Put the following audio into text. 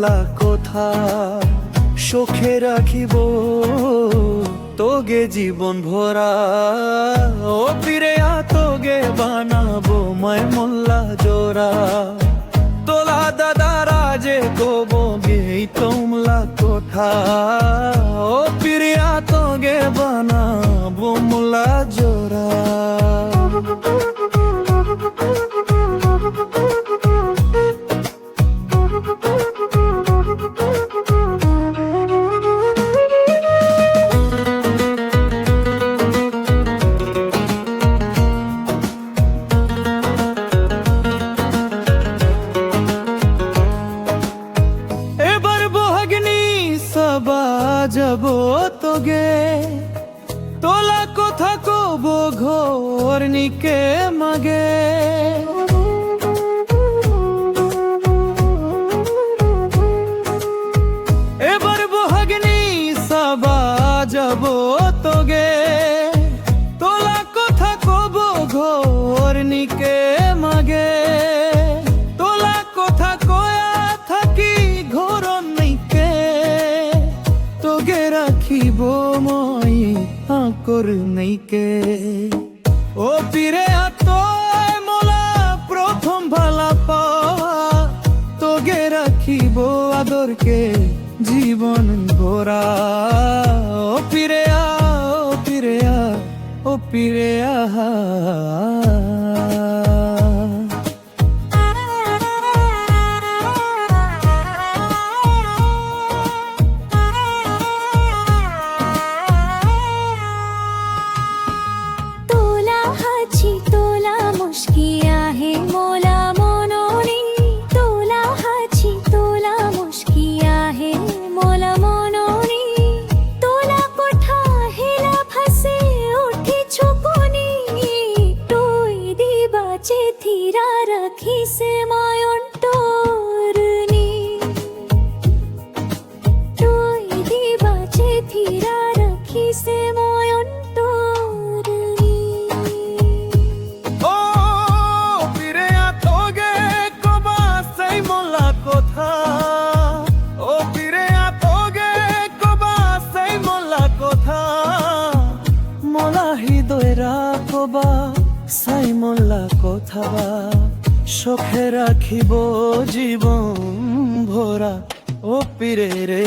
মোল্লা কথা সুখে রাখিব তোগে জীবন ভরা ও ফিরে তোগে বানাবো মাই মোল্লা জোড়া তোলা দাদারা যে গোবো গে তোমলা কোঠা ও ফিরে তোগে বানাবো মোল্লা জোড়া যাবো তোগে তোলা কথা কব ঘর নিকে মাগে এবার বহাগনি সাবা যাবো তোগে তোলা কথা কব ঘর নিকে মাগে তোলা কথা কয়া থাকি ঘর নিকে তোগে রাখিব মই আকর নেইকে ও পিরে আতয় মোলা প্রথম ভালা পাওয়া তোগে রাখিব আদরকে জীবন ভরা ও পিরে ও পিরে ও পিরে আহা থিরা রাখিছে মায়ন তোরনি তুই দিবাচে থিরা রাখিছে মায়ন তোরনি ও ফিরে তোগে কবা সেই মোল্লা কথা ও ফিরে তোগে কবা সেই মোল্লা কথা মোলা হৃদয়রা কবা সাই মোল্লা কথা সুখে রাখিব জীবন ভরা ও পীরে রে